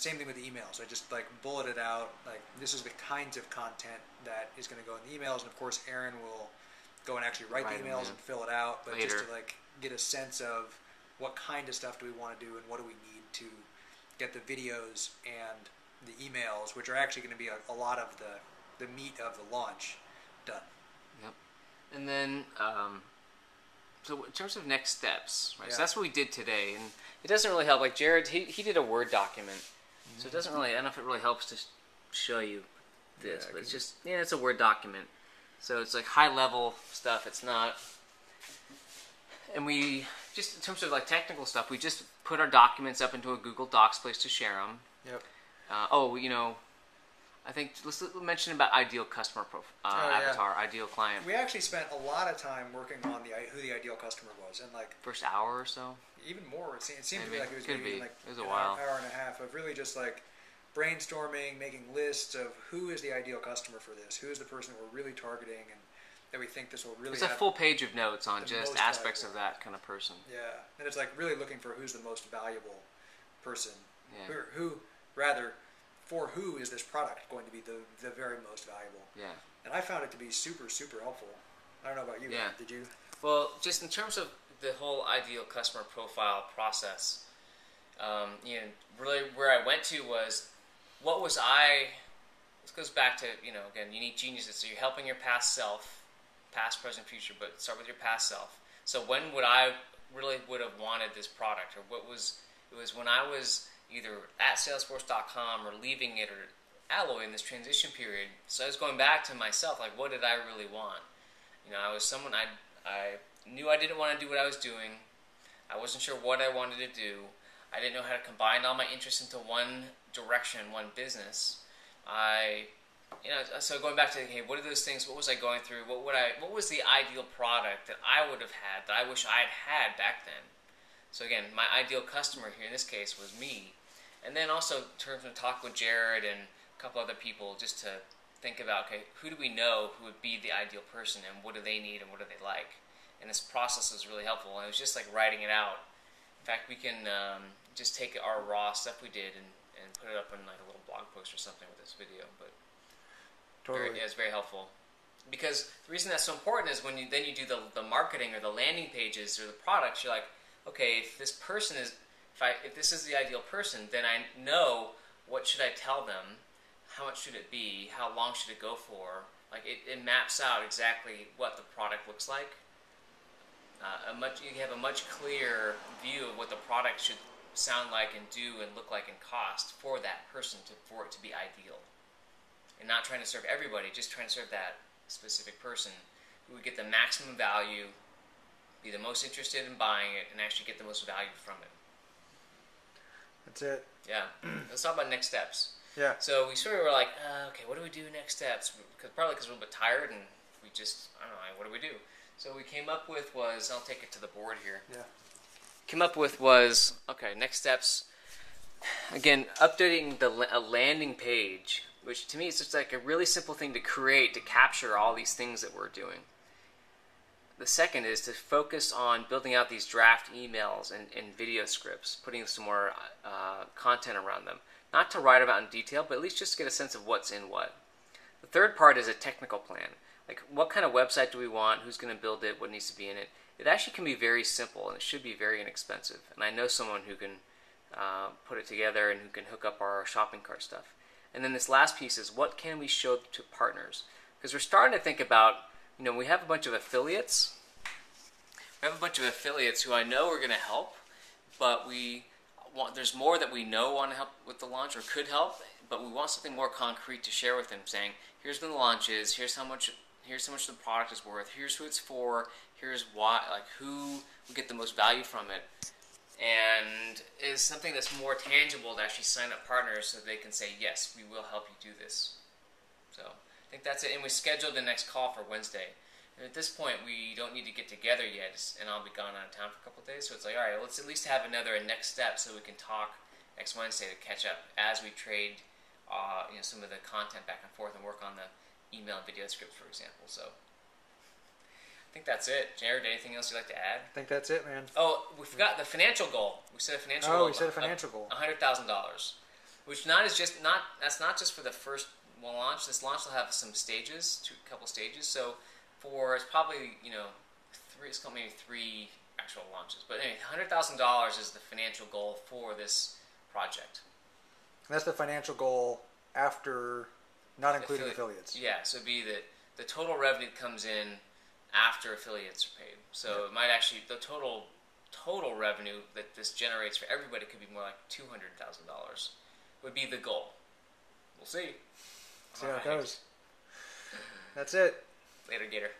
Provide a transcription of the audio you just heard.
same thing with the emails. I just like bulleted out like this is the kinds of content that is going to go in the emails, and of course Aaron will go and actually write the emails and fill it out. But just to like get a sense of what kind of stuff do we want to do and what do we need to get the videos and the emails, which are actually going to be a lot of the meat of the launch, done. Yep. And then, so in terms of next steps, right? So that's what we did today, and it doesn't really help. Like Jared, he did a Word document, so it doesn't really. I don't know if it really helps to show you this, but it's just it's a Word document. So it's like high level stuff. It's not. And we just in terms of like technical stuff, we just put our documents up into a Google Docs place to share them. Yep. I think let's mention about ideal customer avatar, ideal client. We actually spent a lot of time working on who the ideal customer was, and like first hour or so. Even more. It seemed to me like it was maybe like it was a while, hour and a half of really just like brainstorming, making lists of who is the ideal customer for this, who is the person that we're really targeting, and that we think this will really. It's a full page of notes on just aspects of that kind of person. Yeah, and it's like really looking for who's the most valuable person. Yeah. For who is this product going to be the very most valuable? Yeah. And I found it to be super, super helpful. I don't know about you. Yeah. Did you? Well, just in terms of the whole ideal customer profile process, really where I went to was, what was I? This goes back to again, unique geniuses. So you're helping your past self, past, present, future, but start with your past self. So when would I would have wanted this product, or what was? It was when I was either at Salesforce.com or leaving it, or Alloy in this transition period. So I was going back to myself, like, what did I really want? I was someone, I knew I didn't want to do what I was doing. I wasn't sure what I wanted to do. I didn't know how to combine all my interests into one direction, one business. So going back to, hey, what are those things? What was I going through? What was the ideal product that I would have had, that I wish I had back then? So again, my ideal customer here in this case was me. And then also in terms of talk with Jared and a couple other people, just to think about, okay, who do we know who would be the ideal person, and what do they need and what do they like? And this process was really helpful. And it was just like writing it out. In fact, we can just take our raw stuff we did and put it up in like a little blog post or something with this video. But totally. It's very helpful. Because the reason that's so important is when you do the marketing or the landing pages or the products, you're like, okay, if this is the ideal person, then I know what should I tell them, how much should it be, how long should it go for. Like it maps out exactly what the product looks like. You have a much clearer view of what the product should sound like and do and look like and cost for that person for it to be ideal. And not trying to serve everybody, just trying to serve that specific person who would get the maximum value, be the most interested in buying it, and actually get the most value from it. That's it. Yeah. Let's talk about next steps. Yeah. So we sort of were like, okay, what do we do next steps? Probably because we're a little bit tired, and we just, I don't know, what do we do? So what we came up with was, I'll take it to the board here. Yeah. Came up with was, okay, next steps. Again, updating a landing page, which to me is just like a really simple thing to create to capture all these things that we're doing. The second is to focus on building out these draft emails and video scripts, putting some more content around them. Not to write about in detail, but at least just to get a sense of what's in what. The third part is a technical plan. Like, what kind of website do we want? Who's going to build it? What needs to be in it? It actually can be very simple, and it should be very inexpensive. And I know someone who can put it together and who can hook up our shopping cart stuff. And then this last piece is, what can we show to partners? Because we're starting to think about, we have a bunch of affiliates. We have a bunch of affiliates who I know are going to help, but there's more that we know want to help with the launch or could help, but we want something more concrete to share with them, saying, here's when the launch is, here's how much the product is worth, here's who it's for, here's why, like who will get the most value from it, and is something that's more tangible to actually sign up partners so they can say, yes, we will help you do this. So I think that's it, and we scheduled the next call for Wednesday. And at this point, we don't need to get together yet, and I'll be gone out of town for a couple of days, so it's like, all right, let's at least have another next step so we can talk next Wednesday to catch up as we trade some of the content back and forth and work on the email and video scripts, for example. So I think that's it. Jared, anything else you'd like to add? I think that's it, man. Oh, we forgot the financial goal. We set a financial goal. Oh, we set a financial goal. $100,000. Which that's not just for the first launch. This launch will have some stages, a couple stages. So it's probably it's maybe 3 actual launches. But anyway, $100,000 is the financial goal for this project. And that's the financial goal after not including affiliates. Yeah, so it'd be the total revenue that comes in after affiliates are paid. So it might actually the total revenue that this generates for everybody could be more like $200,000. Would be the goal. We'll see. See how it goes. That's it. Later, Gator.